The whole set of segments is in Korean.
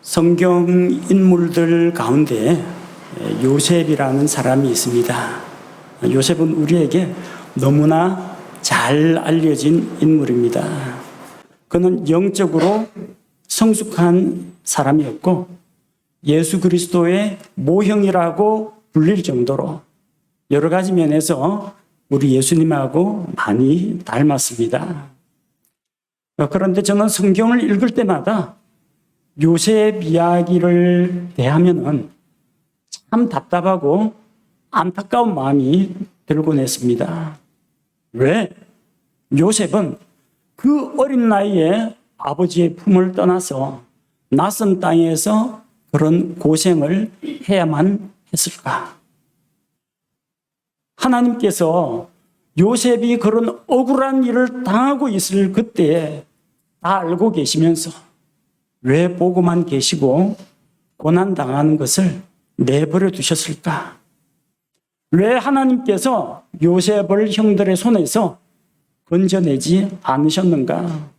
성경 인물들 가운데 요셉이라는 사람이 있습니다. 요셉은 우리에게 너무나 잘 알려진 인물입니다. 그는 영적으로 성숙한 사람이었고 예수 그리스도의 모형이라고 불릴 정도로 여러 가지 면에서 우리 예수님하고 많이 닮았습니다. 그런데 저는 성경을 읽을 때마다 요셉 이야기를 대하면은 참 답답하고 안타까운 마음이 들곤 했습니다. 왜? 요셉은 그 어린 나이에 아버지의 품을 떠나서 낯선 땅에서 그런 고생을 해야만 했을까? 하나님께서 요셉이 그런 억울한 일을 당하고 있을 그때에 다 알고 계시면서 왜 보고만 계시고 고난당하는 것을 내버려 두셨을까? 왜 하나님께서 요셉을 형들의 손에서 건져내지 않으셨는가?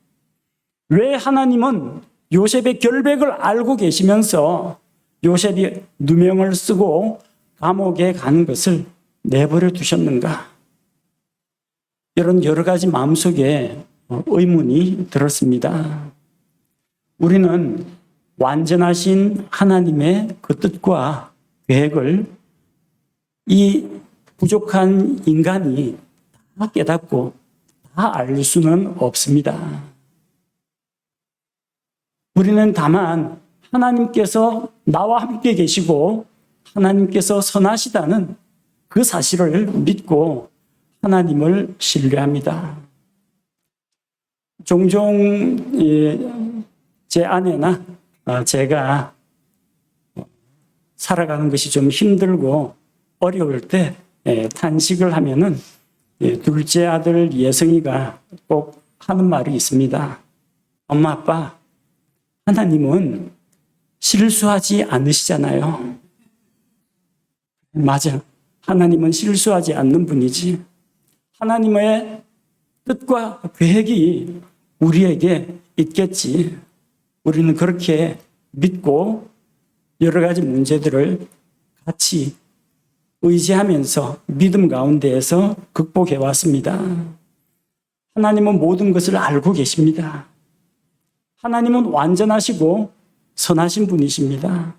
왜 하나님은 요셉의 결백을 알고 계시면서 요셉이 누명을 쓰고 감옥에 가는 것을 내버려 두셨는가? 이런 여러 가지 마음속에 의문이 들었습니다. 우리는 완전하신 하나님의 그 뜻과 계획을 이 부족한 인간이 다 깨닫고 다 알 수는 없습니다. 우리는 다만 하나님께서 나와 함께 계시고 하나님께서 선하시다는 그 사실을 믿고 하나님을 신뢰합니다. 종종 제 아내나 제가 살아가는 것이 좀 힘들고 어려울 때 탄식을 하면은 둘째 아들 예성이가 꼭 하는 말이 있습니다. 엄마, 아빠, 하나님은 실수하지 않으시잖아요. 맞아. 하나님은 실수하지 않는 분이지. 하나님의 뜻과 계획이 우리에게 있겠지. 우리는 그렇게 믿고 여러 가지 문제들을 같이 의지하면서 믿음 가운데에서 극복해 왔습니다. 하나님은 모든 것을 알고 계십니다. 하나님은 완전하시고 선하신 분이십니다.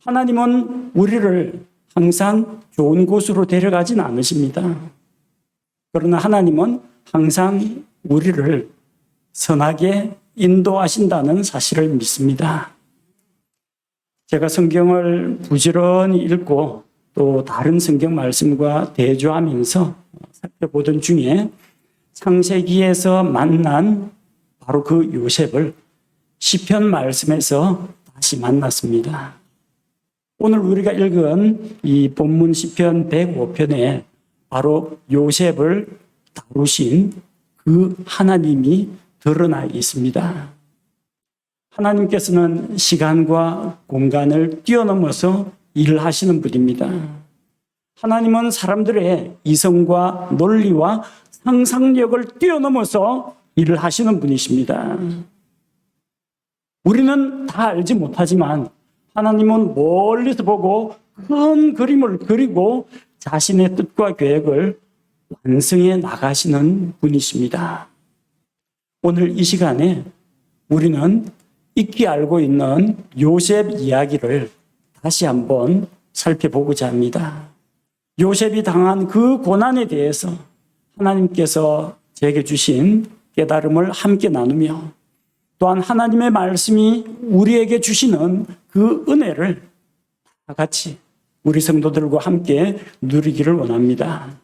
하나님은 우리를 항상 좋은 곳으로 데려가진 않으십니다. 그러나 하나님은 항상 우리를 선하게 인도하신다는 사실을 믿습니다. 제가 성경을 부지런히 읽고 또 다른 성경 말씀과 대조하면서 살펴보던 중에 창세기에서 만난 바로 그 요셉을 시편 말씀에서 다시 만났습니다. 오늘 우리가 읽은 이 본문 시편 105편에 바로 요셉을 다루신 그 하나님이 드러나 있습니다. 하나님께서는 시간과 공간을 뛰어넘어서 일을 하시는 분입니다. 하나님은 사람들의 이성과 논리와 상상력을 뛰어넘어서 일을 하시는 분이십니다. 우리는 다 알지 못하지만 하나님은 멀리서 보고 큰 그림을 그리고 자신의 뜻과 계획을 완성해 나가시는 분이십니다. 오늘 이 시간에 우리는 익히 알고 있는 요셉 이야기를 다시 한번 살펴보고자 합니다. 요셉이 당한 그 고난에 대해서 하나님께서 제게 주신 깨달음을 함께 나누며 또한 하나님의 말씀이 우리에게 주시는 그 은혜를 다 같이 우리 성도들과 함께 누리기를 원합니다.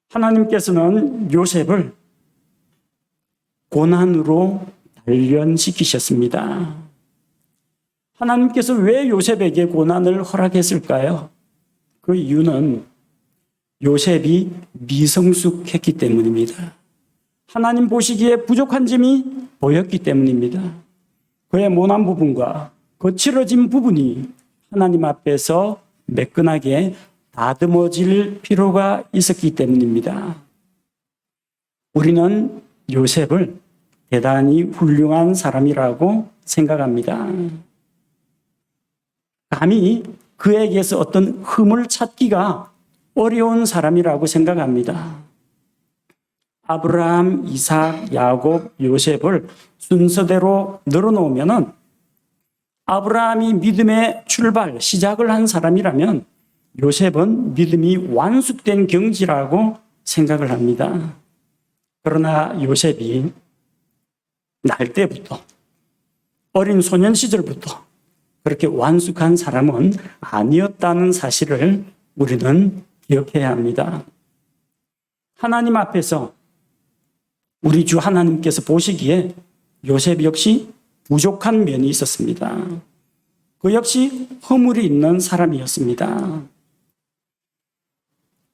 하나님께서는 요셉을 고난으로 단련시키셨습니다. 하나님께서 왜 요셉에게 고난을 허락했을까요? 그 이유는 요셉이 미성숙했기 때문입니다. 하나님 보시기에 부족한 점이 보였기 때문입니다. 그의 모난 부분과 거칠어진 부분이 하나님 앞에서 매끈하게 다듬어질 필요가 있었기 때문입니다. 우리는 요셉을 대단히 훌륭한 사람이라고 생각합니다. 감히 그에게서 어떤 흠을 찾기가 어려운 사람이라고 생각합니다. 아브라함, 이삭, 야곱, 요셉을 순서대로 늘어놓으면은 아브라함이 믿음의 출발, 시작을 한 사람이라면 요셉은 믿음이 완숙된 경지라고 생각을 합니다. 그러나 요셉이 날 때부터, 어린 소년 시절부터 그렇게 완숙한 사람은 아니었다는 사실을 우리는 기억해야 합니다. 하나님 앞에서 우리 주 하나님께서 보시기에 요셉 역시 부족한 면이 있었습니다. 그 역시 허물이 있는 사람이었습니다.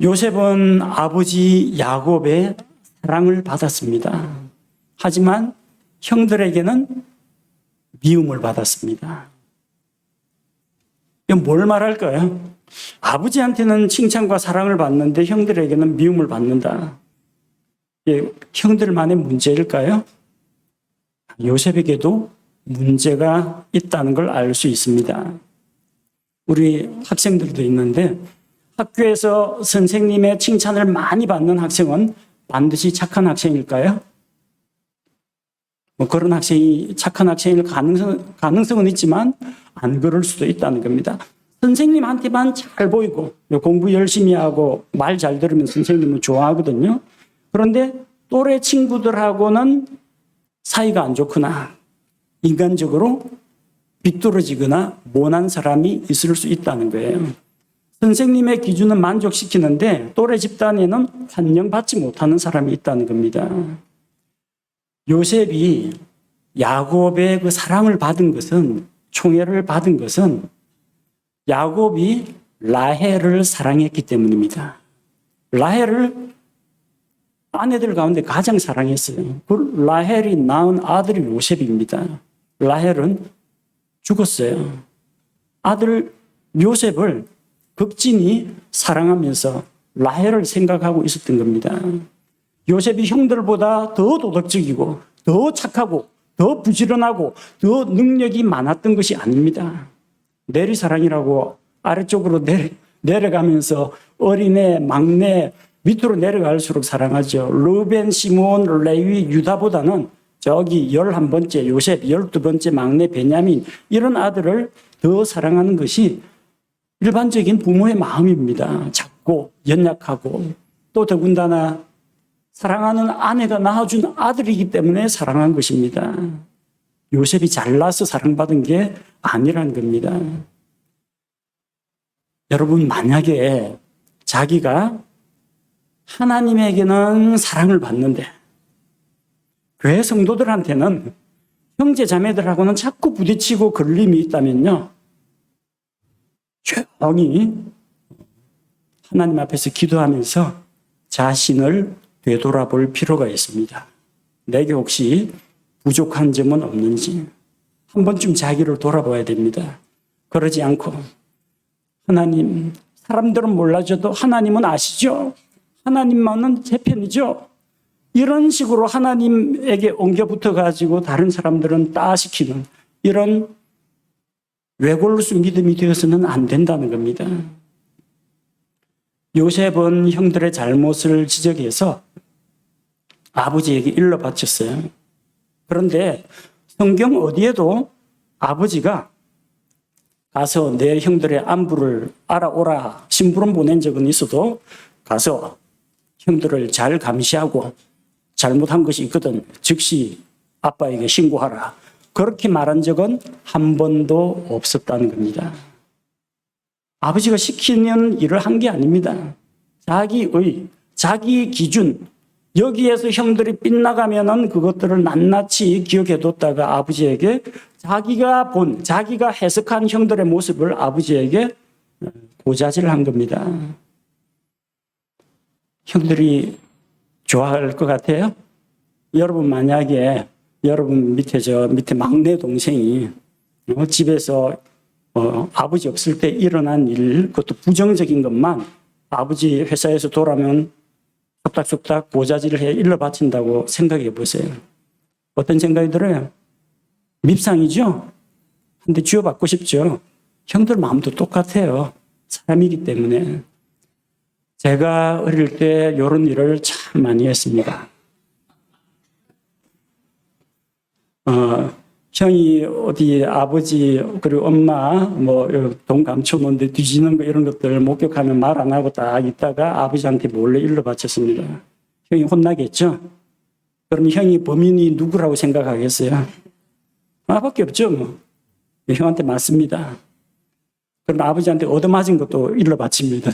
요셉은 아버지 야곱의 사랑을 받았습니다. 하지만 형들에게는 미움을 받았습니다. 이건 뭘 말할까요? 아버지한테는 칭찬과 사랑을 받는데 형들에게는 미움을 받는다. 형들만의 문제일까요? 요셉에게도 문제가 있다는 걸 알 수 있습니다. 우리 학생들도 있는데 학교에서 선생님의 칭찬을 많이 받는 학생은 반드시 착한 학생일까요? 그런 학생이 착한 학생일 가능성은 있지만 안 그럴 수도 있다는 겁니다. 선생님한테만 잘 보이고 공부 열심히 하고 말 잘 들으면 선생님은 좋아하거든요. 그런데 또래 친구들하고는 사이가 안 좋거나 인간적으로 비뚤어지거나 모난 사람이 있을 수 있다는 거예요. 선생님의 기준은 만족시키는데 또래 집단에는 환영받지 못하는 사람이 있다는 겁니다. 요셉이 야곱의 그 사랑을 받은 것은, 총애를 받은 것은 야곱이 라헬을 사랑했기 때문입니다. 라헬을 아내들 가운데 가장 사랑했어요. 그 라헬이 낳은 아들이 요셉입니다. 라헬은 죽었어요. 아들 요셉을 극진히 사랑하면서 라헬을 생각하고 있었던 겁니다. 요셉이 형들보다 더 도덕적이고 더 착하고 더 부지런하고 더 능력이 많았던 것이 아닙니다. 내리사랑이라고 아래쪽으로 내려가면서 어린애, 막내, 밑으로 내려갈수록 사랑하죠. 르벤, 시몬, 레위, 유다보다는 저기 11번째 요셉, 12번째 막내 베냐민, 이런 아들을 더 사랑하는 것이 일반적인 부모의 마음입니다. 작고 연약하고 또 더군다나 사랑하는 아내가 낳아준 아들이기 때문에 사랑한 것입니다. 요셉이 잘나서 사랑받은 게 아니란 겁니다. 여러분, 만약에 자기가 하나님에게는 사랑을 받는데 교회 성도들한테는 형제 자매들하고는 자꾸 부딪히고 걸림이 있다면요, 조용히 하나님 앞에서 기도하면서 자신을 되돌아볼 필요가 있습니다. 내게 혹시 부족한 점은 없는지 한 번쯤 자기를 돌아봐야 됩니다. 그러지 않고 하나님, 사람들은 몰라줘도 하나님은 아시죠? 하나님만은 제 편이죠? 이런 식으로 하나님에게 옮겨 붙어가지고 다른 사람들은 따시키는 이런 외골수 믿음이 되어서는 안 된다는 겁니다. 요셉은 형들의 잘못을 지적해서 아버지에게 일러 바쳤어요. 그런데 성경 어디에도 아버지가 가서 내 형들의 안부를 알아오라 심부름 보낸 적은 있어도 가서 형들을 잘 감시하고 잘못한 것이 있거든 즉시 아빠에게 신고하라, 그렇게 말한 적은 한 번도 없었다는 겁니다. 아버지가 시키는 일을 한 게 아닙니다. 자기 기준, 여기에서 형들이 빗나가면은 그것들을 낱낱이 기억해뒀다가 아버지에게 자기가 해석한 형들의 모습을 아버지에게 고자질한 겁니다. 형들이 좋아할 것 같아요? 여러분, 만약에 여러분 밑에 막내 동생이 집에서 아버지 없을 때 일어난 일, 그것도 부정적인 것만 아버지 회사에서 돌아오면 속닥속닥 고자질을 해 일러 바친다고 생각해 보세요. 어떤 생각이 들어요? 밉상이죠? 근데 쥐어받고 싶죠? 형들 마음도 똑같아요. 사람이기 때문에. 제가 어릴 때 이런 일을 참 많이 했습니다. 형이 어디 아버지 그리고 엄마 뭐 돈 감춰놓는데 뒤지는 거 이런 것들 목격하면 말 안 하고 딱 있다가 아버지한테 몰래 일러 바쳤습니다. 형이 혼나겠죠? 그럼 형이 범인이 누구라고 생각하겠어요? 나밖에 없죠 뭐. 형한테 맞습니다. 그럼 아버지한테 얻어맞은 것도 일러 바칩니다.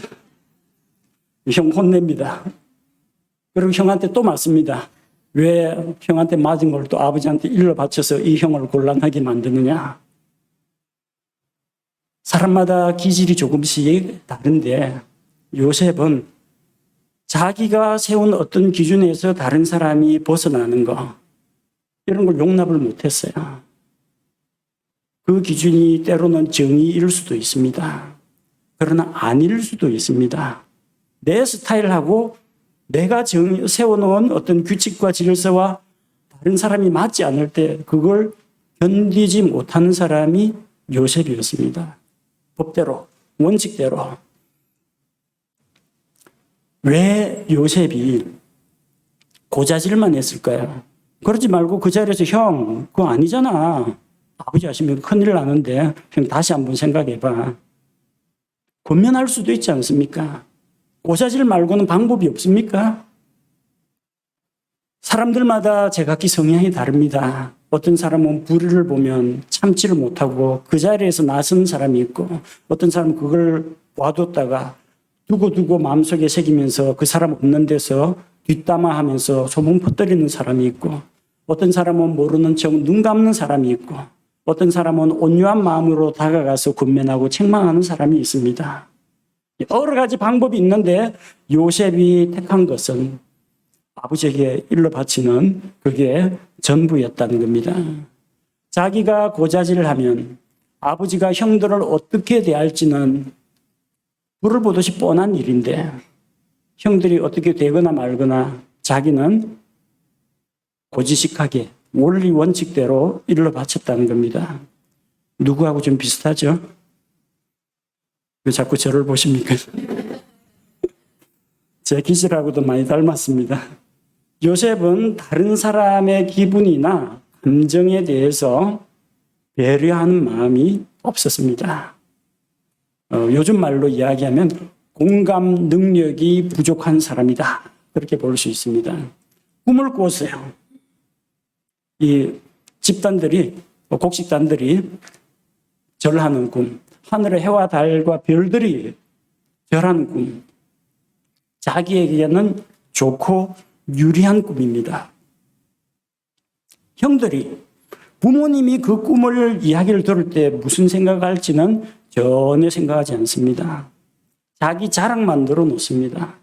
형 혼냅니다. 그리고 형한테 또 맞습니다. 왜 형한테 맞은 걸 또 아버지한테 일러 바쳐서 이 형을 곤란하게 만드느냐. 사람마다 기질이 조금씩 다른데 요셉은 자기가 세운 어떤 기준에서 다른 사람이 벗어나는 거 이런 걸 용납을 못했어요. 그 기준이 때로는 정의일 수도 있습니다. 그러나 아닐 수도 있습니다. 내 스타일하고 내가 세워놓은 어떤 규칙과 질서와 다른 사람이 맞지 않을 때 그걸 견디지 못하는 사람이 요셉이었습니다. 법대로, 원칙대로. 왜 요셉이 고자질만 했을까요? 그러지 말고 그 자리에서 형, 그거 아니잖아. 아버지 하시면 큰일 나는데 형 다시 한번 생각해봐. 권면할 수도 있지 않습니까? 고자질 말고는 방법이 없습니까? 사람들마다 제각기 성향이 다릅니다. 어떤 사람은 불의를 보면 참지를 못하고 그 자리에서 나선 사람이 있고 어떤 사람은 그걸 놔뒀다가 두고 마음속에 새기면서 그 사람 없는 데서 뒷담화하면서 소문 퍼뜨리는 사람이 있고 어떤 사람은 모르는 척 눈 감는 사람이 있고 어떤 사람은 온유한 마음으로 다가가서 권면하고 책망하는 사람이 있습니다. 여러 가지 방법이 있는데 요셉이 택한 것은 아버지에게 일러 바치는 그게 전부였다는 겁니다. 자기가 고자질을 하면 아버지가 형들을 어떻게 대할지는 불을 보듯이 뻔한 일인데 형들이 어떻게 되거나 말거나 자기는 고지식하게 원리 원칙대로 일러 바쳤다는 겁니다. 누구하고 좀 비슷하죠? 왜 자꾸 저를 보십니까? 제 기질하고도 많이 닮았습니다. 요셉은 다른 사람의 기분이나 감정에 대해서 배려하는 마음이 없었습니다. 요즘 말로 이야기하면 공감 능력이 부족한 사람이다. 그렇게 볼 수 있습니다. 꿈을 꿨어요. 이 집단들이, 곡식단들이 절하는 꿈, 하늘의 해와 달과 별들이 절하는 꿈, 자기에게는 좋고 유리한 꿈입니다. 형들이 부모님이 그 꿈을 이야기를 들을 때 무슨 생각을 할지는 전혀 생각하지 않습니다. 자기 자랑만 늘어놓습니다.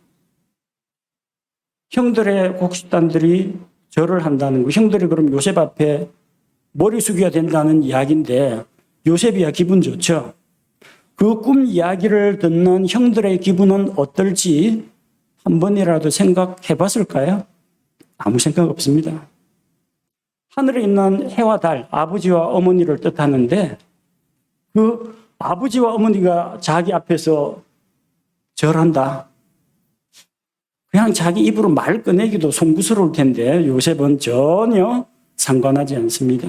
형들의 곡식단들이 절을 한다는 거, 형들이 그럼 요셉 앞에 머리 숙여야 된다는 이야기인데 요셉이야 기분 좋죠. 그 꿈 이야기를 듣는 형들의 기분은 어떨지 한 번이라도 생각해 봤을까요? 아무 생각 없습니다. 하늘에 있는 해와 달, 아버지와 어머니를 뜻하는데 그 아버지와 어머니가 자기 앞에서 절한다. 그냥 자기 입으로 말 꺼내기도 송구스러울 텐데 요셉은 전혀 상관하지 않습니다.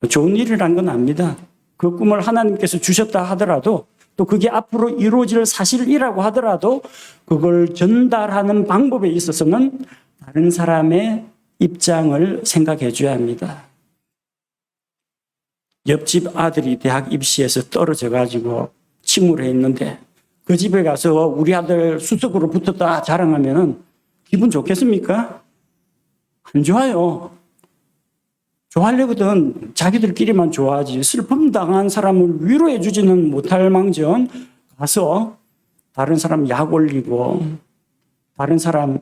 좋은 일이란 건 압니다. 그 꿈을 하나님께서 주셨다 하더라도 또 그게 앞으로 이루어질 사실이라고 하더라도 그걸 전달하는 방법에 있어서는 다른 사람의 입장을 생각해 줘야 합니다. 옆집 아들이 대학 입시에서 떨어져 가지고 침울해 있는데 그 집에 가서 우리 아들 수석으로 붙었다 자랑하면 기분 좋겠습니까? 안 좋아요. 좋아하려거든 자기들끼리만 좋아하지 슬픔 당한 사람을 위로해 주지는 못할 망정 가서 다른 사람 약 올리고 다른 사람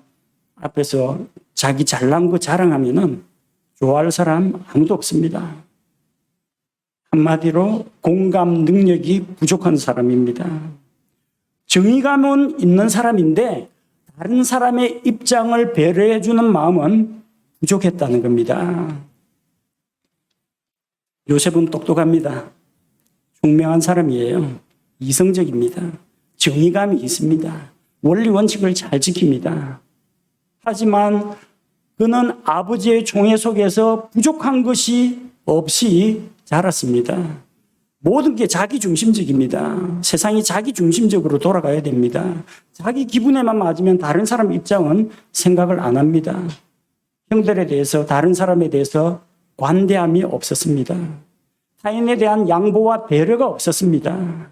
앞에서 자기 잘난 거 자랑하면 좋아할 사람 아무도 없습니다. 한마디로 공감 능력이 부족한 사람입니다. 정의감은 있는 사람인데 다른 사람의 입장을 배려해 주는 마음은 부족했다는 겁니다. 요셉은 똑똑합니다. 총명한 사람이에요. 이성적입니다. 정의감이 있습니다. 원리 원칙을 잘 지킵니다. 하지만 그는 아버지의 총애 속에서 부족한 것이 없이 자랐습니다. 모든 게 자기 중심적입니다. 세상이 자기 중심적으로 돌아가야 됩니다. 자기 기분에만 맞으면 다른 사람 입장은 생각을 안 합니다. 형들에 대해서, 다른 사람에 대해서 관대함이 없었습니다. 타인에 대한 양보와 배려가 없었습니다.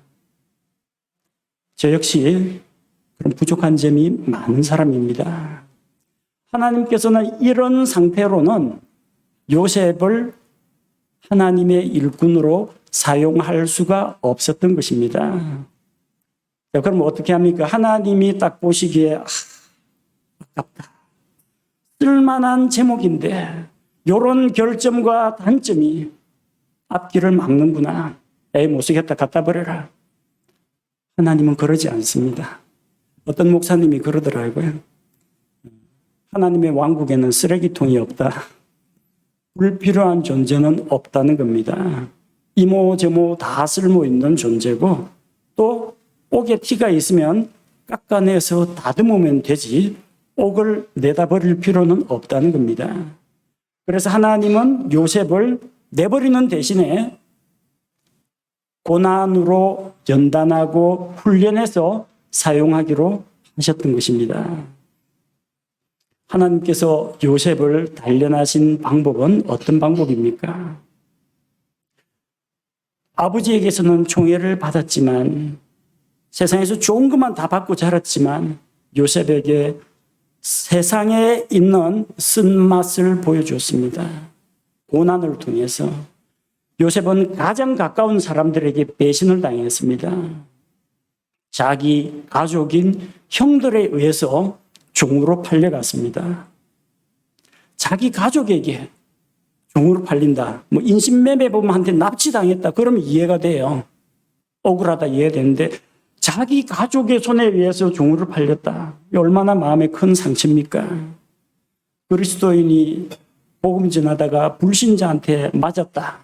저 역시 그런 부족한 점이 많은 사람입니다. 하나님께서는 이런 상태로는 요셉을 하나님의 일꾼으로 사용할 수가 없었던 것입니다. 자, 그럼 어떻게 합니까? 하나님이 딱 보시기에 아깝다. 쓸만한 제목인데 이런 결점과 단점이 앞길을 막는구나. 에이, 못 쓰겠다. 갖다 버려라. 하나님은 그러지 않습니다. 어떤 목사님이 그러더라고요. 하나님의 왕국에는 쓰레기통이 없다. 불필요한 존재는 없다는 겁니다. 이모 저모 다 쓸모 있는 존재고, 또 옥에 티가 있으면 깎아내서 다듬으면 되지 옥을 내다 버릴 필요는 없다는 겁니다. 그래서 하나님은 요셉을 내버리는 대신에 고난으로 연단하고 훈련해서 사용하기로 하셨던 것입니다. 하나님께서 요셉을 단련하신 방법은 어떤 방법입니까? 아버지에게서는 총애를 받았지만, 세상에서 좋은 것만 다 받고 자랐지만 요셉에게 세상에 있는 쓴맛을 보여주었습니다. 고난을 통해서 요셉은 가장 가까운 사람들에게 배신을 당했습니다. 자기 가족인 형들에 의해서 종으로 팔려갔습니다. 자기 가족에게 종으로 팔린다. 인신매매범한테 납치당했다. 그러면 이해가 돼요. 억울하다 이해되는데, 자기 가족의 손에 의해서 종으로 팔렸다. 얼마나 마음에 큰 상처입니까? 그리스도인이 복음 전하다가 불신자한테 맞았다.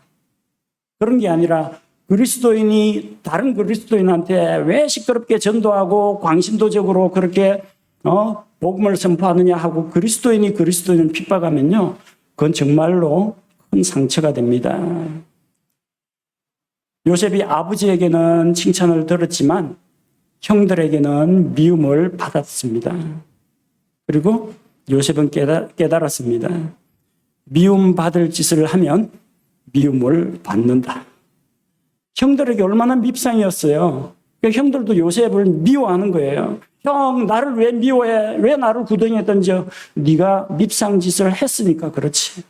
그런 게 아니라 그리스도인이 다른 그리스도인한테 왜 시끄럽게 전도하고 광신도적으로 그렇게 복음을 선포하느냐 하고 그리스도인이 그리스도인을 핍박하면요, 그건 정말로 큰 상처가 됩니다. 요셉이 아버지에게는 칭찬을 들었지만 형들에게는 미움을 받았습니다. 그리고 요셉은 깨달았습니다. 미움받을 짓을 하면 미움을 받는다. 형들에게 얼마나 밉상이었어요. 그러니까 형들도 요셉을 미워하는 거예요. 형, 나를 왜 미워해? 왜 나를 구덩이에 던져? 네가 밉상 짓을 했으니까 그렇지.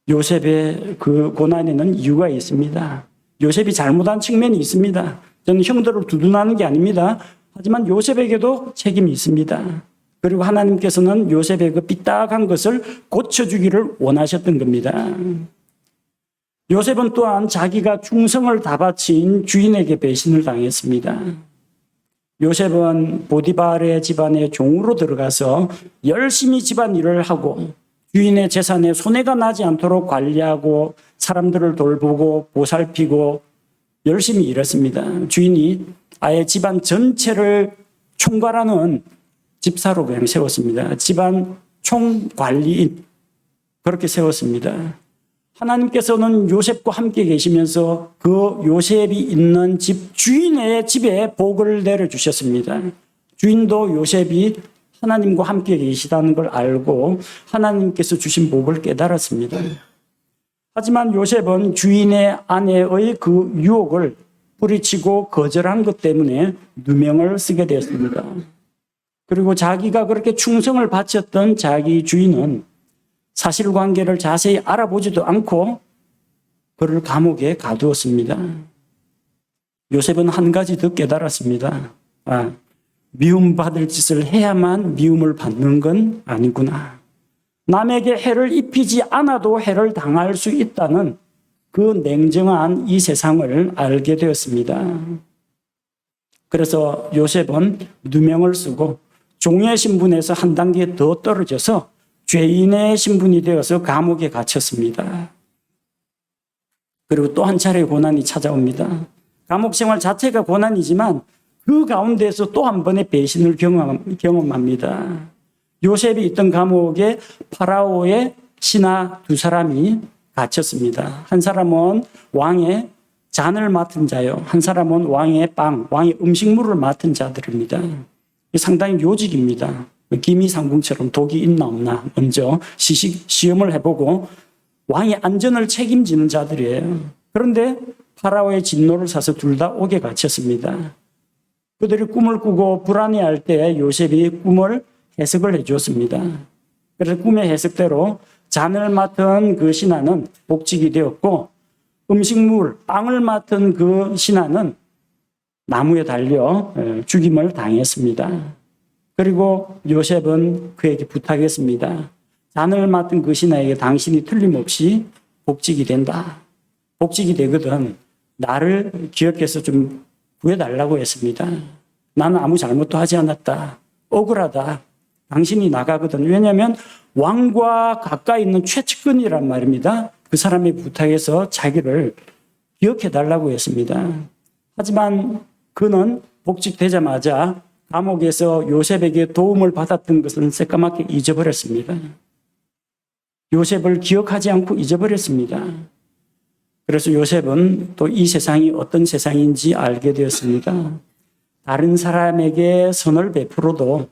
요셉의 그 고난에는 이유가 있습니다. 요셉이 잘못한 측면이 있습니다. 저는 형들을 두둔하는 게 아닙니다. 하지만 요셉에게도 책임이 있습니다. 그리고 하나님께서는 요셉의 그 삐딱한 것을 고쳐주기를 원하셨던 겁니다. 요셉은 또한 자기가 충성을 다 바친 주인에게 배신을 당했습니다. 요셉은 보디발의 집안에 종으로 들어가서 열심히 집안 일을 하고 주인의 재산에 손해가 나지 않도록 관리하고 사람들을 돌보고 보살피고 열심히 일했습니다. 주인이 아예 집안 전체를 총괄하는 집사로 그냥 세웠습니다. 집안 총관리인 그렇게 세웠습니다. 하나님께서는 요셉과 함께 계시면서 그 요셉이 있는 집 주인의 집에 복을 내려주셨습니다. 주인도 요셉이 하나님과 함께 계시다는 걸 알고 하나님께서 주신 복을 깨달았습니다. 하지만 요셉은 주인의 아내의 그 유혹을 뿌리치고 거절한 것 때문에 누명을 쓰게 되었습니다. 그리고 자기가 그렇게 충성을 바쳤던 자기 주인은 사실관계를 자세히 알아보지도 않고 그를 감옥에 가두었습니다. 요셉은 한 가지 더 깨달았습니다. 미움받을 짓을 해야만 미움을 받는 건 아니구나. 남에게 해를 입히지 않아도 해를 당할 수 있다는 그 냉정한 이 세상을 알게 되었습니다. 그래서 요셉은 누명을 쓰고 종의 신분에서 한 단계 더 떨어져서 죄인의 신분이 되어서 감옥에 갇혔습니다. 그리고 또 한 차례의 고난이 찾아옵니다. 감옥 생활 자체가 고난이지만 그 가운데서 또 한 번의 배신을 경험합니다. 요셉이 있던 감옥에 파라오의 신하 두 사람이 갇혔습니다. 한 사람은 왕의 잔을 맡은 자요. 한 사람은 왕의 왕의 음식물을 맡은 자들입니다. 상당히 요직입니다. 기미상궁처럼 독이 있나 없나 먼저 시험을 해보고 왕의 안전을 책임지는 자들이에요. 그런데 파라오의 진노를 사서 둘 다 옥에 갇혔습니다. 그들이 꿈을 꾸고 불안해할 때 요셉이 꿈을 해석을 해주었습니다. 그래서 꿈의 해석대로 잔을 맡은 그 신하는 복직이 되었고 음식물, 빵을 맡은 그 신하는 나무에 달려 죽임을 당했습니다. 그리고 요셉은 그에게 부탁했습니다. 잔을 맡은 그 신하에게 당신이 틀림없이 복직이 된다. 복직이 되거든 나를 기억해서 좀 구해달라고 했습니다. 나는 아무 잘못도 하지 않았다. 억울하다. 당신이 나가거든. 왜냐하면 왕과 가까이 있는 최측근이란 말입니다. 그 사람이 부탁해서 자기를 기억해달라고 했습니다. 하지만 그는 복직되자마자 감옥에서 요셉에게 도움을 받았던 것은 새까맣게 잊어버렸습니다. 요셉을 기억하지 않고 잊어버렸습니다. 그래서 요셉은 또 이 세상이 어떤 세상인지 알게 되었습니다. 다른 사람에게 선을 베풀어도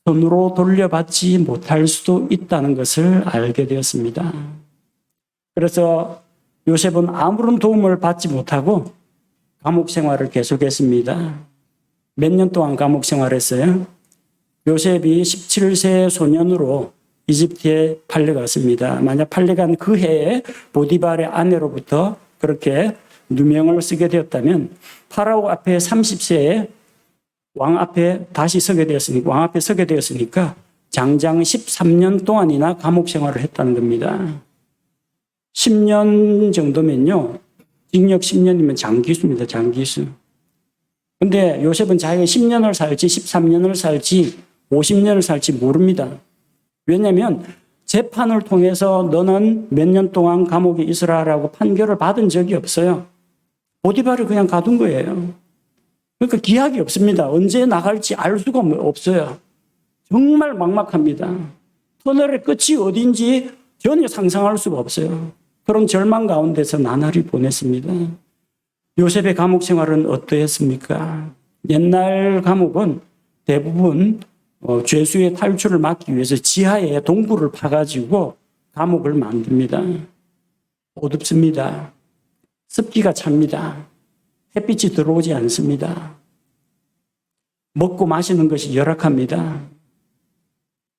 손으로 돌려받지 못할 수도 있다는 것을 알게 되었습니다. 그래서 요셉은 아무런 도움을 받지 못하고 감옥 생활을 계속했습니다. 몇 년 동안 감옥 생활했어요. 요셉이 17세 소년으로 이집트에 팔려갔습니다. 만약 팔려간 그 해에 보디발의 아내로부터 그렇게 누명을 쓰게 되었다면 파라오 앞에 30세에 왕 앞에 서게 되었으니까 장장 13년 동안이나 감옥 생활을 했다는 겁니다. 10년 정도면요. 징역 10년이면 장기수입니다. 장기수. 근데 요셉은 자기가 10년을 살지 13년을 살지 50년을 살지 모릅니다. 왜냐하면 재판을 통해서 너는 몇 년 동안 감옥에 있으라라고 판결을 받은 적이 없어요. 보디발이 그냥 가둔 거예요. 그러니까 기약이 없습니다. 언제 나갈지 알 수가 없어요. 정말 막막합니다. 터널의 끝이 어딘지 전혀 상상할 수가 없어요. 그런 절망 가운데서 나날이 보냈습니다. 요셉의 감옥 생활은 어떠했습니까? 옛날 감옥은 대부분 죄수의 탈출을 막기 위해서 지하에 동굴을 파가지고 감옥을 만듭니다. 어둡습니다. 습기가 찹니다. 햇빛이 들어오지 않습니다. 먹고 마시는 것이 열악합니다.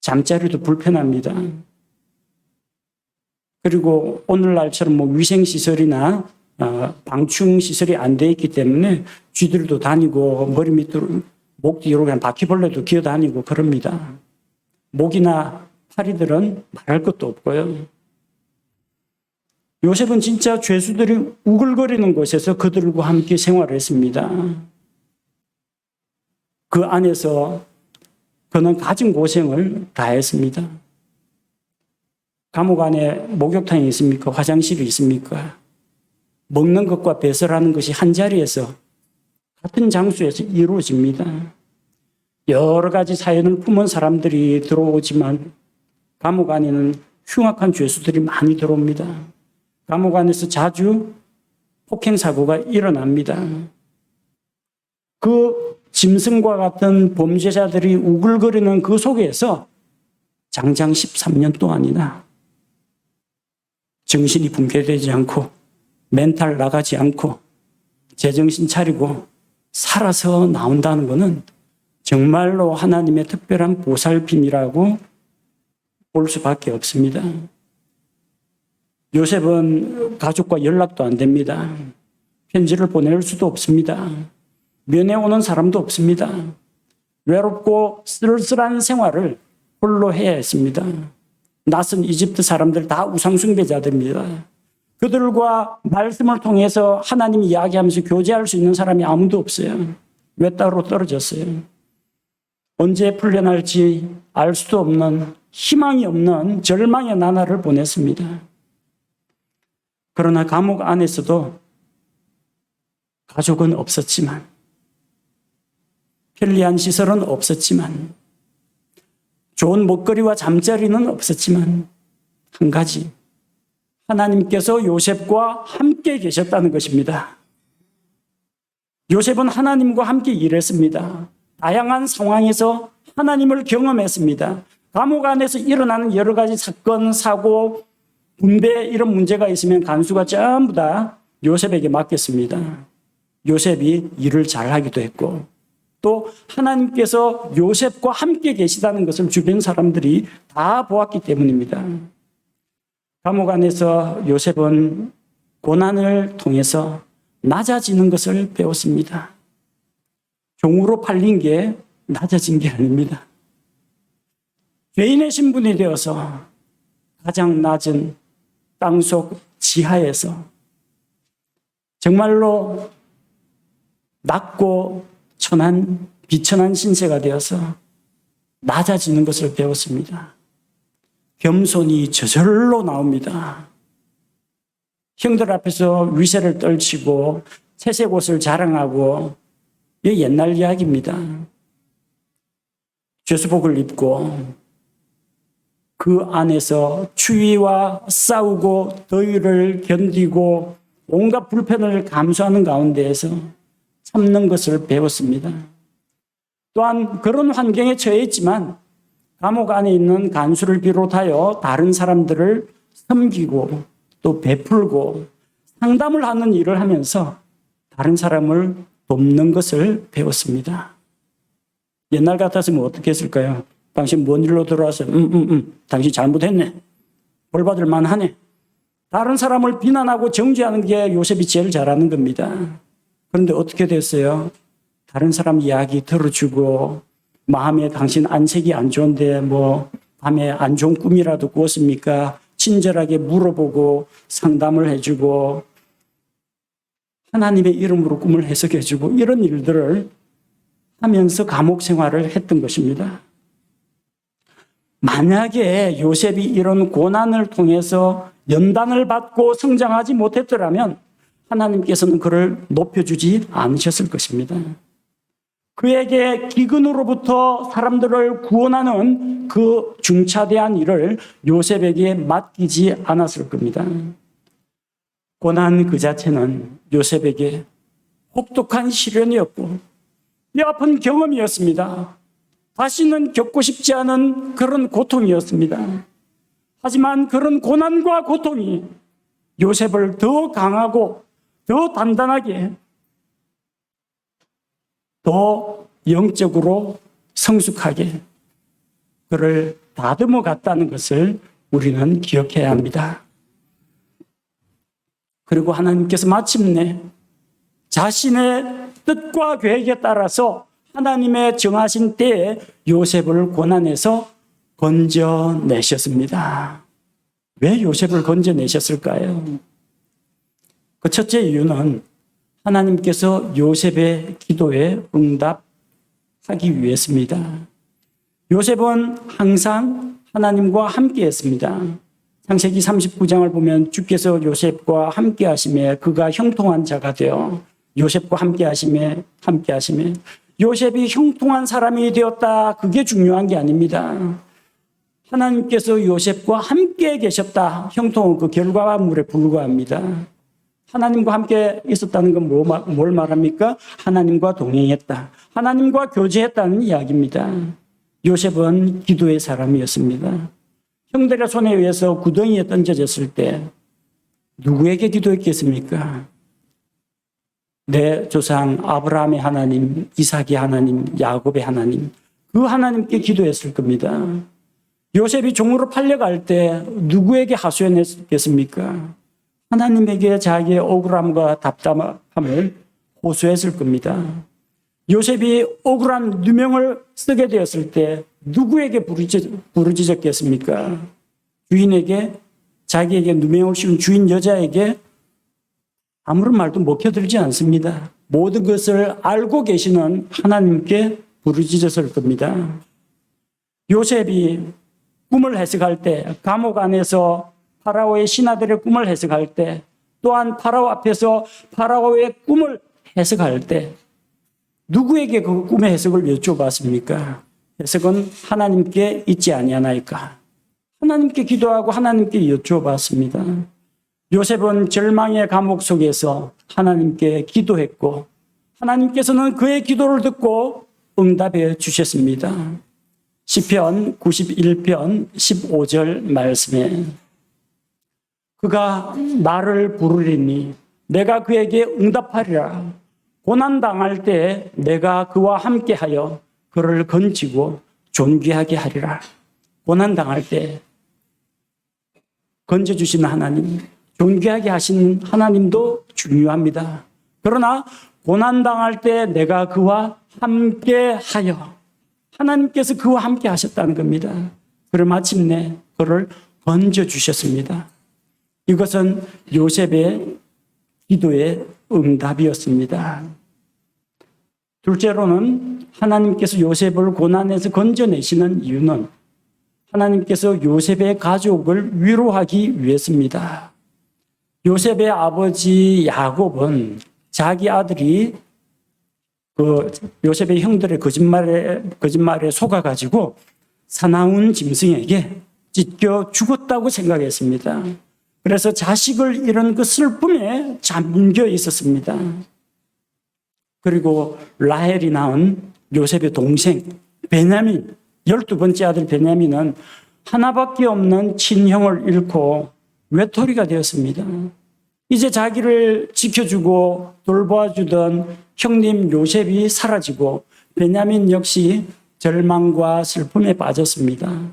잠자리도 불편합니다. 그리고 오늘날처럼 위생시설이나 방충시설이 안 돼 있기 때문에 쥐들도 다니고 머리 밑으로 목 뒤로 그냥 바퀴벌레도 기어다니고 그럽니다. 모기나 파리들은 말할 것도 없고요. 요셉은 진짜 죄수들이 우글거리는 곳에서 그들과 함께 생활했습니다. 그 안에서 그는 가진 고생을 다했습니다. 감옥 안에 목욕탕이 있습니까? 화장실이 있습니까? 먹는 것과 배설하는 것이 한 자리에서 같은 장소에서 이루어집니다. 여러 가지 사연을 품은 사람들이 들어오지만 감옥 안에는 흉악한 죄수들이 많이 들어옵니다. 감옥 안에서 자주 폭행사고가 일어납니다. 그 짐승과 같은 범죄자들이 우글거리는 그 속에서 장장 13년 동안이나 정신이 붕괴되지 않고 멘탈 나가지 않고 제정신 차리고 살아서 나온다는 것은 정말로 하나님의 특별한 보살핌이라고 볼 수밖에 없습니다. 요셉은 가족과 연락도 안 됩니다. 편지를 보낼 수도 없습니다. 면회 오는 사람도 없습니다. 외롭고 쓸쓸한 생활을 홀로 해야 했습니다. 낯선 이집트 사람들 다 우상숭배자들입니다. 그들과 말씀을 통해서 하나님 이야기하면서 교제할 수 있는 사람이 아무도 없어요. 외따로 떨어졌어요. 언제 풀려날지 알 수도 없는 희망이 없는 절망의 나날을 보냈습니다. 그러나 감옥 안에서도 가족은 없었지만, 편리한 시설은 없었지만, 좋은 먹거리와 잠자리는 없었지만, 한 가지, 하나님께서 요셉과 함께 계셨다는 것입니다. 요셉은 하나님과 함께 일했습니다. 다양한 상황에서 하나님을 경험했습니다. 감옥 안에서 일어나는 여러 가지 사건, 사고, 분배 이런 문제가 있으면 간수가 전부 다 요셉에게 맡겼습니다. 요셉이 일을 잘하기도 했고, 또 하나님께서 요셉과 함께 계시다는 것을 주변 사람들이 다 보았기 때문입니다. 감옥 안에서 요셉은 고난을 통해서 낮아지는 것을 배웠습니다. 종으로 팔린 게 낮아진 게 아닙니다. 죄인의 신분이 되어서 가장 낮은 땅속 지하에서 정말로 낮고 천한, 비천한 신세가 되어서 낮아지는 것을 배웠습니다. 겸손이 저절로 나옵니다. 형들 앞에서 위세를 떨치고 채색 옷을 자랑하고, 이게 옛날 이야기입니다. 죄수복을 입고 그 안에서 추위와 싸우고 더위를 견디고 온갖 불편을 감수하는 가운데에서 참는 것을 배웠습니다. 또한 그런 환경에 처해 있지만 감옥 안에 있는 간수를 비롯하여 다른 사람들을 섬기고 또 베풀고 상담을 하는 일을 하면서 다른 사람을 돕는 것을 배웠습니다. 옛날 같았으면 어떻게 했을까요? 당신 뭔 일로 들어와서 당신 잘못했네. 벌 받을 만하네. 다른 사람을 비난하고 정죄하는 게 요셉이 제일 잘하는 겁니다. 그런데 어떻게 됐어요? 다른 사람 이야기 들어주고, 마음에 당신 안색이 안 좋은데 뭐 밤에 안 좋은 꿈이라도 꾸었습니까? 친절하게 물어보고 상담을 해주고 하나님의 이름으로 꿈을 해석해주고 이런 일들을 하면서 감옥 생활을 했던 것입니다. 만약에 요셉이 이런 고난을 통해서 연단을 받고 성장하지 못했더라면 하나님께서는 그를 높여주지 않으셨을 것입니다. 그에게 기근으로부터 사람들을 구원하는 그 중차대한 일을 요셉에게 맡기지 않았을 겁니다. 고난 그 자체는 요셉에게 혹독한 시련이었고 뼈아픈 경험이었습니다. 다시는 겪고 싶지 않은 그런 고통이었습니다. 하지만 그런 고난과 고통이 요셉을 더 강하고 더 단단하게, 더 영적으로 성숙하게 그를 다듬어 갔다는 것을 우리는 기억해야 합니다. 그리고 하나님께서 마침내 자신의 뜻과 계획에 따라서 하나님의 정하신 때에 요셉을 고난에서 건져내셨습니다. 왜 요셉을 건져내셨을까요? 그 첫째 이유는 하나님께서 요셉의 기도에 응답하기 위해서입니다. 요셉은 항상 하나님과 함께 했습니다. 창세기 39장을 보면 주께서 요셉과 함께 하심에 그가 형통한 자가 되어 요셉과 함께 하심에 요셉이 형통한 사람이 되었다. 그게 중요한 게 아닙니다. 하나님께서 요셉과 함께 계셨다. 형통은 그 결과물에 불과합니다. 하나님과 함께 있었다는 건 뭘 말합니까? 하나님과 동행했다. 하나님과 교제했다는 이야기입니다. 요셉은 기도의 사람이었습니다. 형들의 손에 의해서 구덩이에 던져졌을 때 누구에게 기도했겠습니까? 내 조상 아브라함의 하나님, 이삭의 하나님, 야곱의 하나님, 그 하나님께 기도했을 겁니다. 요셉이 종으로 팔려갈 때 누구에게 하소연했겠습니까? 하나님에게 자기의 억울함과 답답함을 호소했을 겁니다. 요셉이 억울한 누명을 쓰게 되었을 때 누구에게 부르짖었겠습니까? 주인에게, 자기에게 누명을 씌운 주인 여자에게 아무런 말도 먹혀들지 않습니다. 모든 것을 알고 계시는 하나님께 부르짖었을 겁니다. 요셉이 꿈을 해석할 때, 감옥 안에서 파라오의 신하들의 꿈을 해석할 때, 또한 파라오 앞에서 파라오의 꿈을 해석할 때 누구에게 그 꿈의 해석을 여쭤봤습니까? 해석은 하나님께 있지 아니하나이까? 하나님께 기도하고 하나님께 여쭤봤습니다. 요셉은 절망의 감옥 속에서 하나님께 기도했고 하나님께서는 그의 기도를 듣고 응답해 주셨습니다. 시편 91편 15절 말씀에 그가 나를 부르리니 내가 그에게 응답하리라. 고난당할 때 내가 그와 함께하여 그를 건지고 존귀하게 하리라. 고난당할 때 건져주시는 하나님, 존귀하게 하신 하나님도 중요합니다. 그러나 고난당할 때 내가 그와 함께하여, 하나님께서 그와 함께 하셨다는 겁니다. 그를 마침내 그를 건져주셨습니다. 이것은 요셉의 기도의 응답이었습니다. 둘째로는 하나님께서 요셉을 고난에서 건져내시는 이유는 하나님께서 요셉의 가족을 위로하기 위해서입니다. 요셉의 아버지 야곱은 자기 아들이 요셉의 형들의 거짓말에 속아가지고 사나운 짐승에게 찢겨 죽었다고 생각했습니다. 그래서 자식을 잃은 그 슬픔에 잠겨 있었습니다. 그리고 라헬이 낳은 요셉의 동생 베냐민, 12번째 아들 베냐민은 하나밖에 없는 친형을 잃고 외톨이가 되었습니다. 이제 자기를 지켜주고 돌봐주던 형님 요셉이 사라지고 베냐민 역시 절망과 슬픔에 빠졌습니다.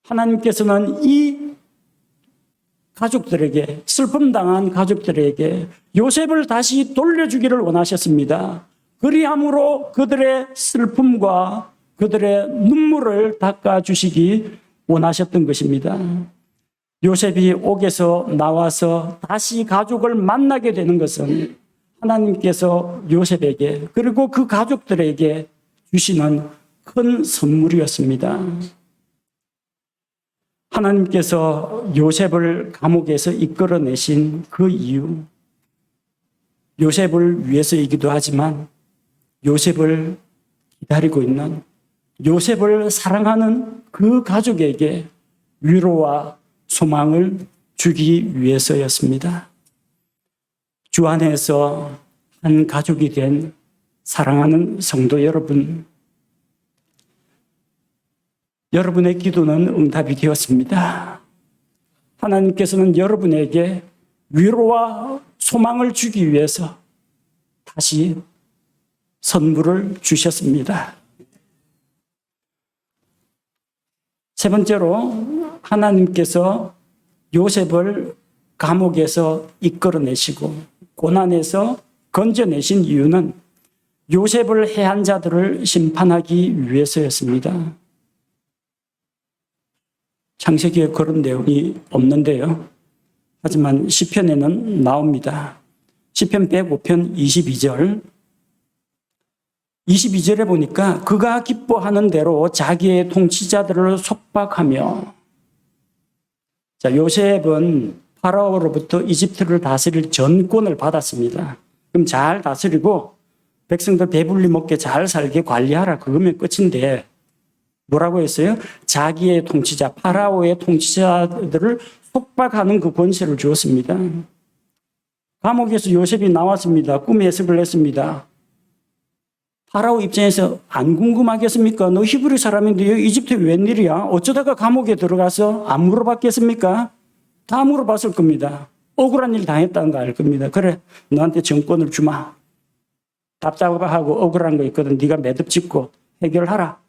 하나님께서는 이 가족들에게, 슬픔당한 가족들에게 요셉을 다시 돌려주기를 원하셨습니다. 그리함으로 그들의 슬픔과 그들의 눈물을 닦아주시기 원하셨던 것입니다. 요셉이 옥에서 나와서 다시 가족을 만나게 되는 것은 하나님께서 요셉에게 그리고 그 가족들에게 주시는 큰 선물이었습니다. 하나님께서 요셉을 감옥에서 이끌어내신 그 이유, 요셉을 위해서이기도 하지만 요셉을 기다리고 있는, 요셉을 사랑하는 그 가족에게 위로와 소망을 주기 위해서였습니다. 주 안에서 한 가족이 된 사랑하는 성도 여러분, 여러분의 기도는 응답이 되었습니다. 하나님께서는 여러분에게 위로와 소망을 주기 위해서 다시 선물을 주셨습니다. 세 번째로 하나님께서 요셉을 감옥에서 이끌어내시고 고난에서 건져내신 이유는 요셉을 해한 자들을 심판하기 위해서였습니다. 창세기에 그런 내용이 없는데요. 하지만 시편에는 나옵니다. 시편 105편 22절. 22절에 보니까 그가 기뻐하는 대로 자기의 통치자들을 속박하며, 자, 요셉은 파라오로부터 이집트를 다스릴 전권을 받았습니다. 그럼 잘 다스리고 백성들 배불리 먹게 잘 살게 관리하라. 그거면 끝인데 뭐라고 했어요? 자기의 통치자, 파라오의 통치자들을 속박하는 그 권세를 주었습니다. 감옥에서 요셉이 나왔습니다. 꿈의 해석을 했습니다. 파라오 입장에서 안 궁금하겠습니까? 너 히브리 사람인데 이집트 웬일이야? 어쩌다가 감옥에 들어가서 안 물어봤겠습니까? 다 물어봤을 겁니다. 억울한 일 당했다는 거 알 겁니다. 그래, 너한테 정권을 주마. 답답하고 억울한 거 있거든. 네가 매듭 짓고 해결하라.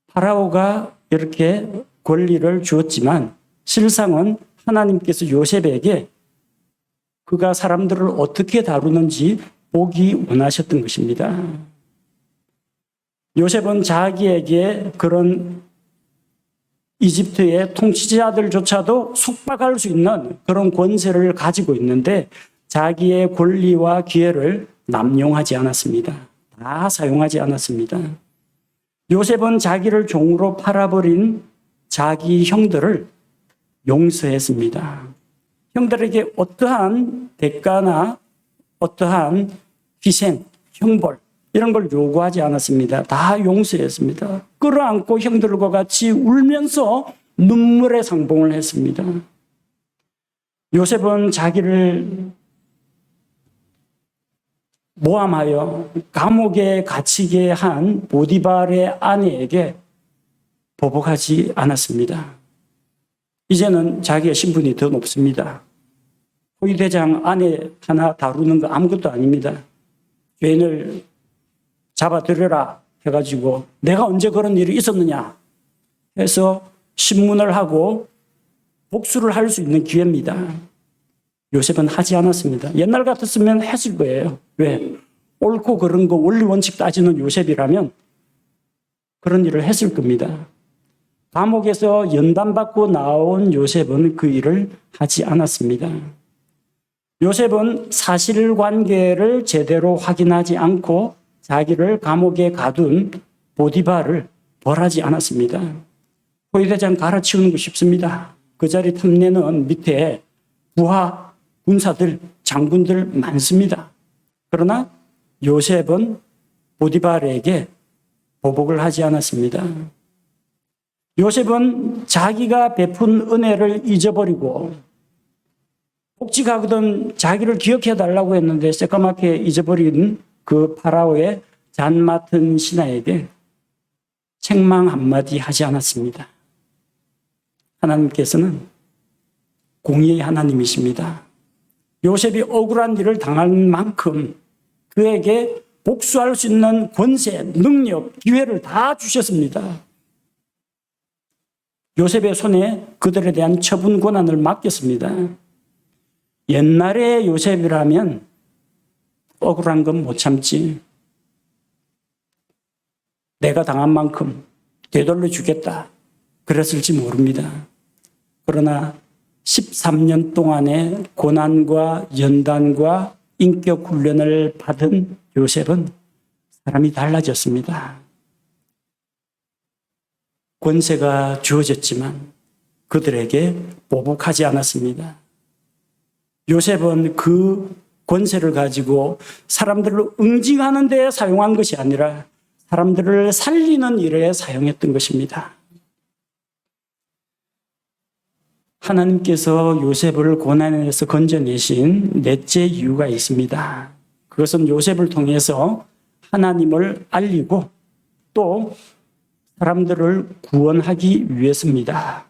파라오가 이렇게 권리를 주었지만 실상은 하나님께서 요셉에게 그가 사람들을 어떻게 다루는지 보기 원하셨던 것입니다. 요셉은 자기에게 그런 이집트의 통치자들조차도 속박할 수 있는 그런 권세를 가지고 있는데 자기의 권리와 기회를 남용하지 않았습니다. 다 사용하지 않았습니다. 요셉은 자기를 종으로 팔아버린 자기 형들을 용서했습니다. 형들에게 어떠한 대가나 어떠한 희생, 형벌 이런 걸 요구하지 않았습니다. 다 용서했습니다. 끌어안고 형들과 같이 울면서 눈물의 상봉을 했습니다. 요셉은 자기를 모함하여 감옥에 갇히게 한 보디발의 아내에게 보복하지 않았습니다. 이제는 자기의 신분이 더 높습니다. 호위대장 아내 하나 다루는 거 아무것도 아닙니다. 죄인을 잡아들여라 해가지고 내가 언제 그런 일이 있었느냐 해서 신문을 하고 복수를 할 수 있는 기회입니다. 요셉은 하지 않았습니다. 옛날 같았으면 했을 거예요. 왜? 옳고 그른 거 원리 원칙 따지는 요셉이라면 그런 일을 했을 겁니다. 감옥에서 연단받고 나온 요셉은 그 일을 하지 않았습니다. 요셉은 사실관계를 제대로 확인하지 않고 자기를 감옥에 가둔 보디발을 벌하지 않았습니다. 호위대장 갈아치우는 거 쉽습니다. 그 자리 탐내는 밑에 부하 군사들, 장군들 많습니다. 그러나 요셉은 보디발에게 보복을 하지 않았습니다. 요셉은 자기가 베푼 은혜를 잊어버리고 복직하거든 자기를 기억해달라고 했는데 새까맣게 잊어버린 그 파라오의 잔 맡은 신하에게 책망 한마디 하지 않았습니다. 하나님께서는 공의의 하나님이십니다. 요셉이 억울한 일을 당한 만큼 그에게 복수할 수 있는 권세, 능력, 기회를 다 주셨습니다. 요셉의 손에 그들에 대한 처분 권한을 맡겼습니다. 옛날의 요셉이라면 억울한 건 못 참지. 내가 당한 만큼 되돌려 주겠다. 그랬을지 모릅니다. 그러나 13년 동안의 고난과 연단과 인격 훈련을 받은 요셉은 사람이 달라졌습니다. 권세가 주어졌지만 그들에게 보복하지 않았습니다. 요셉은 그 권세를 가지고 사람들을 응징하는 데 사용한 것이 아니라 사람들을 살리는 일에 사용했던 것입니다. 하나님께서 요셉을 고난에서 건져내신 넷째 이유가 있습니다. 그것은 요셉을 통해서 하나님을 알리고 또 사람들을 구원하기 위해서입니다.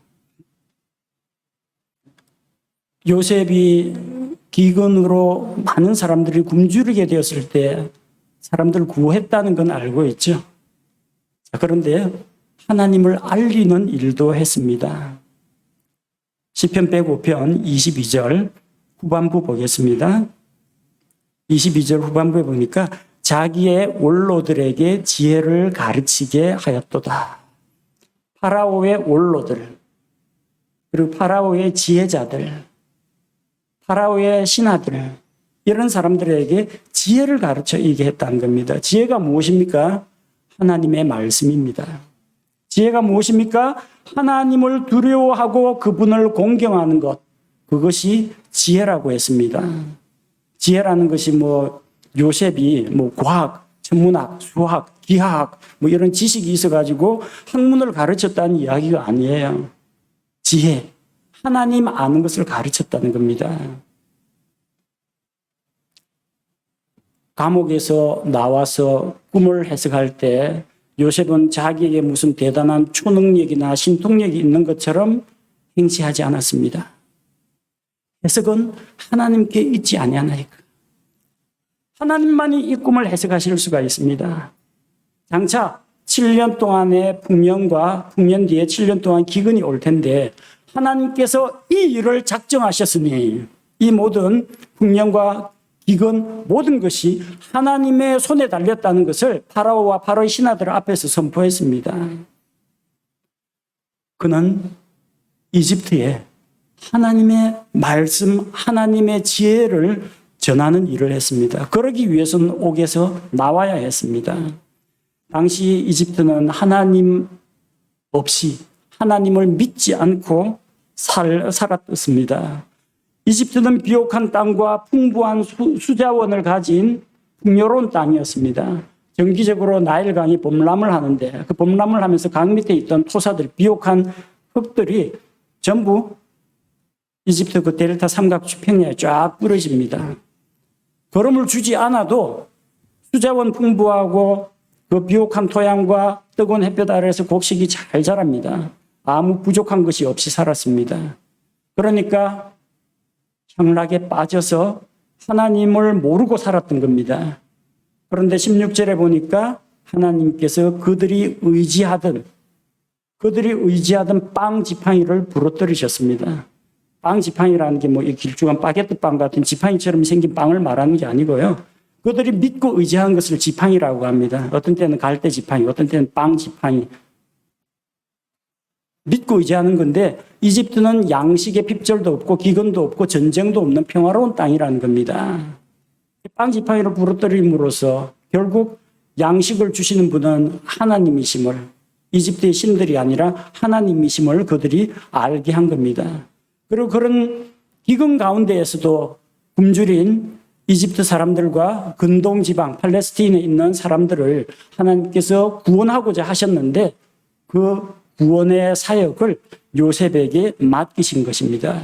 요셉이 기근으로 많은 사람들이 굶주리게 되었을 때 사람들을 구했다는 건 알고 있죠. 그런데 하나님을 알리는 일도 했습니다. 시편 105편 22절 후반부 보겠습니다. 22절 후반부에 보니까 자기의 원로들에게 지혜를 가르치게 하였도다. 파라오의 원로들, 그리고 파라오의 지혜자들, 파라오의 신하들, 이런 사람들에게 지혜를 가르쳐 이게 했다는 겁니다. 지혜가 무엇입니까? 하나님의 말씀입니다. 지혜가 무엇입니까? 하나님을 두려워하고 그분을 공경하는 것. 그것이 지혜라고 했습니다. 지혜라는 것이 요셉이 과학, 천문학, 수학, 기하학 이런 지식이 있어가지고 학문을 가르쳤다는 이야기가 아니에요. 지혜, 하나님 아는 것을 가르쳤다는 겁니다. 감옥에서 나와서 꿈을 해석할 때 요셉은 자기에게 무슨 대단한 초능력이나 신통력이 있는 것처럼 행시하지 않았습니다. 해석은 하나님께 있지 아니하나이까. 하나님만이 이 꿈을 해석하실 수가 있습니다. 장차 7년 동안의 풍년 뒤에 7년 동안 기근이 올 텐데 하나님께서 이 일을 작정하셨으니 이 모든 풍년과 기근 모든 것이 하나님의 손에 달렸다는 것을 파라오와 파라오의 신하들 앞에서 선포했습니다. 그는 이집트에 하나님의 말씀, 하나님의 지혜를 전하는 일을 했습니다. 그러기 위해서는 옥에서 나와야 했습니다. 당시 이집트는 하나님 없이 하나님을 믿지 않고 살았습니다. 이집트는 비옥한 땅과 풍부한 수자원을 가진 풍요로운 땅이었습니다. 정기적으로 나일강이 범람을 하는데 그 범람을 하면서 강 밑에 있던 토사들, 비옥한 흙들이 전부 이집트 그 델타 삼각주 평야에 쫙 뿌려집니다. 거름을 주지 않아도 수자원 풍부하고 그 비옥한 토양과 뜨거운 햇볕 아래에서 곡식이 잘 자랍니다. 아무 부족한 것이 없이 살았습니다. 그러니까 향락에 빠져서 하나님을 모르고 살았던 겁니다. 그런데 16절에 보니까 하나님께서 그들이 의지하던 빵 지팡이를 부러뜨리셨습니다. 빵 지팡이라는 게 뭐 이 길쭉한 바게트 빵 같은 지팡이처럼 생긴 빵을 말하는 게 아니고요. 그들이 믿고 의지한 것을 지팡이라고 합니다. 어떤 때는 갈대 지팡이, 어떤 때는 빵 지팡이. 믿고 의지하는 건데 이집트는 양식의 핍절도 없고 기근도 없고 전쟁도 없는 평화로운 땅이라는 겁니다. 빵 지팡이를 부러뜨림으로써 결국 양식을 주시는 분은 하나님이심을, 이집트의 신들이 아니라 하나님이심을 그들이 알게 한 겁니다. 그리고 그런 기근 가운데에서도 굶주린 이집트 사람들과 근동 지방 팔레스타인에 있는 사람들을 하나님께서 구원하고자 하셨는데 그 구원의 사역을 요셉에게 맡기신 것입니다.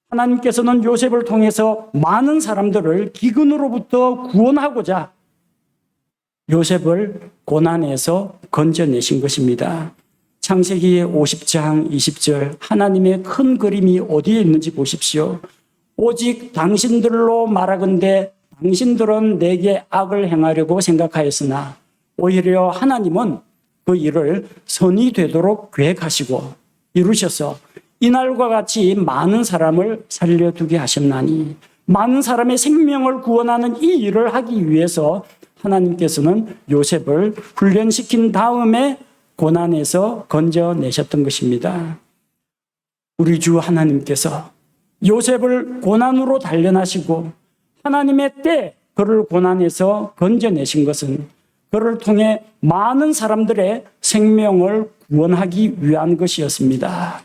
하나님께서는 요셉을 통해서 많은 사람들을 기근으로부터 구원하고자 요셉을 고난에서 건져내신 것입니다. 창세기 50장 20절 하나님의 큰 그림이 어디에 있는지 보십시오. 오직 당신들로 말하건대 당신들은 내게 악을 행하려고 생각하였으나 오히려 하나님은 그 일을 선이 되도록 계획하시고 이루셔서 이날과 같이 많은 사람을 살려두게 하셨나니 많은 사람의 생명을 구원하는 이 일을 하기 위해서 하나님께서는 요셉을 훈련시킨 다음에 고난에서 건져내셨던 것입니다. 우리 주 하나님께서 요셉을 고난으로 단련하시고 하나님의 때 그를 고난에서 건져내신 것은 그를 통해 많은 사람들의 생명을 구원하기 위한 것이었습니다.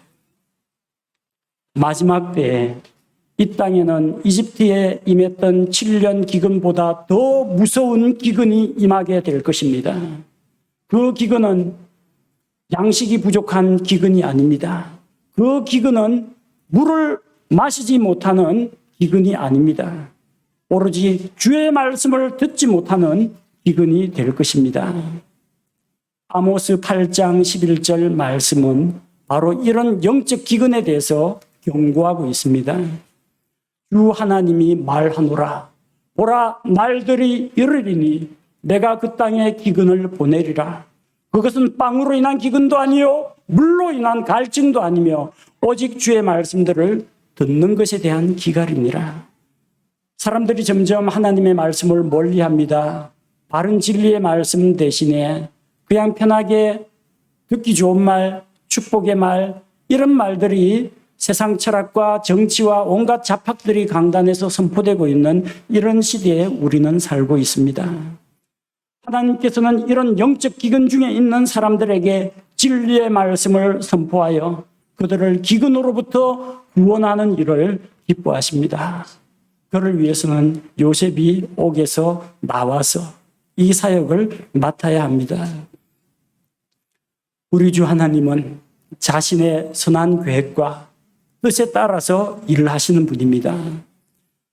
마지막 때에 이 땅에는 이집트에 임했던 7년 기근보다 더 무서운 기근이 임하게 될 것입니다. 그 기근은 양식이 부족한 기근이 아닙니다. 그 기근은 물을 마시지 못하는 기근이 아닙니다. 오로지 주의 말씀을 듣지 못하는 기근이 될 것입니다. 아모스 8장 11절 말씀은 바로 이런 영적 기근에 대해서 경고하고 있습니다. 주 하나님이 말하노라. 보라, 날들이 이르리니 내가 그 땅에 기근을 보내리라. 그것은 빵으로 인한 기근도 아니요 물로 인한 갈증도 아니며 오직 주의 말씀들을 듣는 것에 대한 기갈이니라. 사람들이 점점 하나님의 말씀을 멀리합니다. 바른 진리의 말씀 대신에 그냥 편하게 듣기 좋은 말, 축복의 말, 이런 말들이 세상 철학과 정치와 온갖 잡학들이 강단에서 선포되고 있는 이런 시대에 우리는 살고 있습니다. 하나님께서는 이런 영적 기근 중에 있는 사람들에게 진리의 말씀을 선포하여 그들을 기근으로부터 구원하는 일을 기뻐하십니다. 그를 위해서는 요셉이 옥에서 나와서 이 사역을 맡아야 합니다. 우리 주 하나님은 자신의 선한 계획과 뜻에 따라서 일을 하시는 분입니다.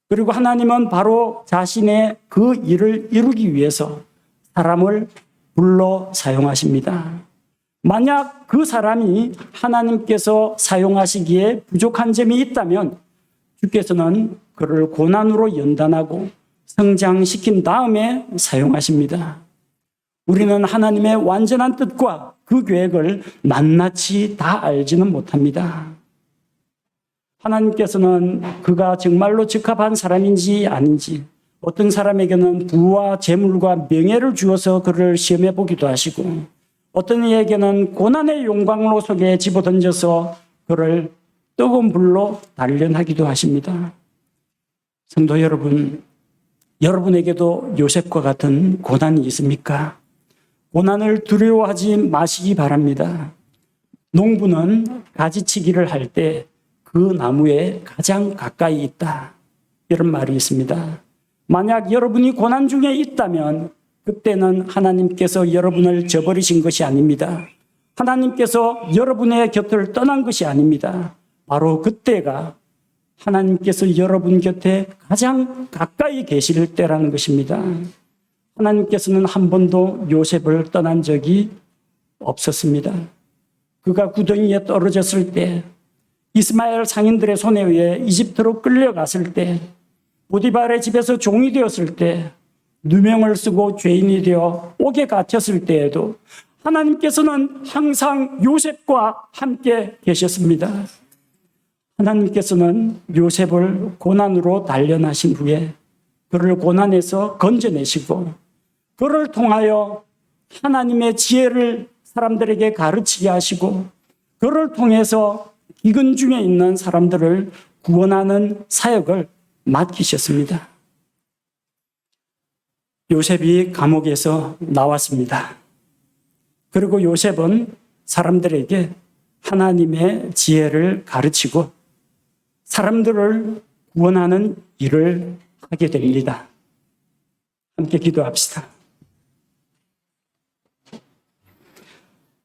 그리고 하나님은 바로 자신의 그 일을 이루기 위해서 사람을 불러 사용하십니다. 만약 그 사람이 하나님께서 사용하시기에 부족한 점이 있다면 주께서는 그를 고난으로 연단하고 성장시킨 다음에 사용하십니다. 우리는 하나님의 완전한 뜻과 그 계획을 낱낱이 다 알지는 못합니다. 하나님께서는 그가 정말로 적합한 사람인지 아닌지, 어떤 사람에게는 부와 재물과 명예를 주어서 그를 시험해 보기도 하시고, 어떤 이에게는 고난의 용광로 속에 집어던져서 그를 뜨거운 불로 단련하기도 하십니다. 성도 여러분, 여러분에게도 요셉과 같은 고난이 있습니까? 고난을 두려워하지 마시기 바랍니다. 농부는 가지치기를 할 때 그 나무에 가장 가까이 있다. 이런 말이 있습니다. 만약 여러분이 고난 중에 있다면 그때는 하나님께서 여러분을 저버리신 것이 아닙니다. 하나님께서 여러분의 곁을 떠난 것이 아닙니다. 바로 그때가 하나님께서 여러분 곁에 가장 가까이 계실 때라는 것입니다. 하나님께서는 한 번도 요셉을 떠난 적이 없었습니다. 그가 구덩이에 떨어졌을 때, 이스마엘 상인들의 손에 의해 이집트로 끌려갔을 때, 보디발의 집에서 종이 되었을 때, 누명을 쓰고 죄인이 되어 옥에 갇혔을 때에도 하나님께서는 항상 요셉과 함께 계셨습니다. 하나님께서는 요셉을 고난으로 단련하신 후에 그를 고난에서 건져내시고 그를 통하여 하나님의 지혜를 사람들에게 가르치게 하시고 그를 통해서 기근 중에 있는 사람들을 구원하는 사역을 맡기셨습니다. 요셉이 감옥에서 나왔습니다. 그리고 요셉은 사람들에게 하나님의 지혜를 가르치고 사람들을 구원하는 일을 하게 됩니다. 함께 기도합시다.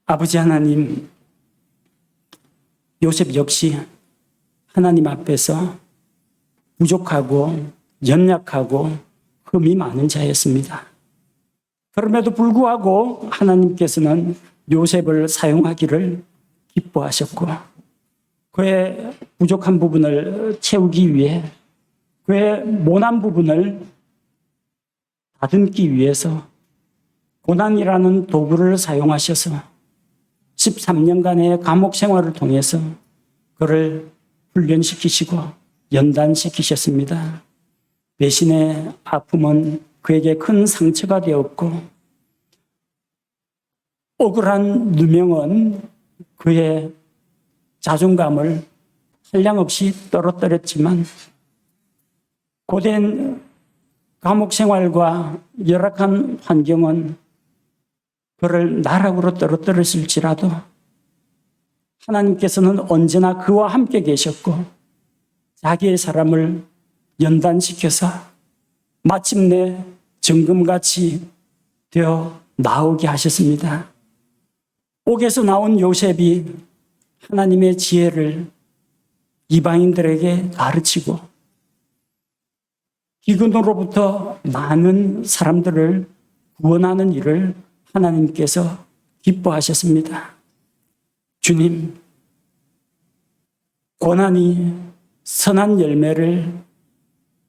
아버지 하나님, 요셉 역시 하나님 앞에서 부족하고 연약하고 흠이 많은 자였습니다. 그럼에도 불구하고 하나님께서는 요셉을 사용하기를 기뻐하셨고 그의 부족한 부분을 채우기 위해 그의 모난 부분을 다듬기 위해서 고난이라는 도구를 사용하셔서 13년간의 감옥 생활을 통해서 그를 훈련시키시고 연단시키셨습니다. 배신의 아픔은 그에게 큰 상처가 되었고 억울한 누명은 그의 자존감을 한량없이 떨어뜨렸지만 고된 감옥 생활과 열악한 환경은 그를 나락으로 떨어뜨렸을지라도 하나님께서는 언제나 그와 함께 계셨고 자기의 사람을 연단시켜서 마침내 정금같이 되어 나오게 하셨습니다. 옥에서 나온 요셉이 하나님의 지혜를 이방인들에게 가르치고 기근으로부터 많은 사람들을 구원하는 일을 하나님께서 기뻐하셨습니다. 주님, 고난이 선한 열매를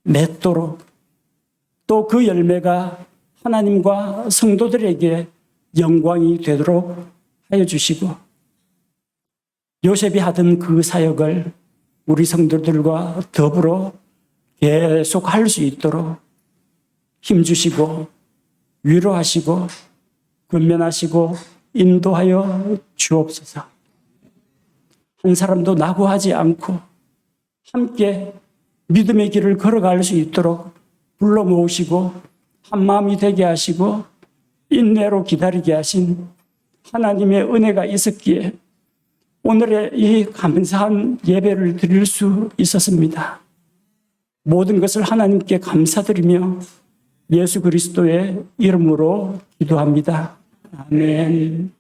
맺도록 또 그 열매가 하나님과 성도들에게 영광이 되도록 하여 주시고 요셉이 하던 그 사역을 우리 성도들과 더불어 계속 할 수 있도록 힘주시고 위로하시고 권면하시고 인도하여 주옵소서. 한 사람도 낙오하지 않고 함께 믿음의 길을 걸어갈 수 있도록 불러 모으시고 한 마음이 되게 하시고 인내로 기다리게 하신 하나님의 은혜가 있었기에 오늘의 이 감사한 예배를 드릴 수 있었습니다. 모든 것을 하나님께 감사드리며 예수 그리스도의 이름으로 기도합니다. 아멘.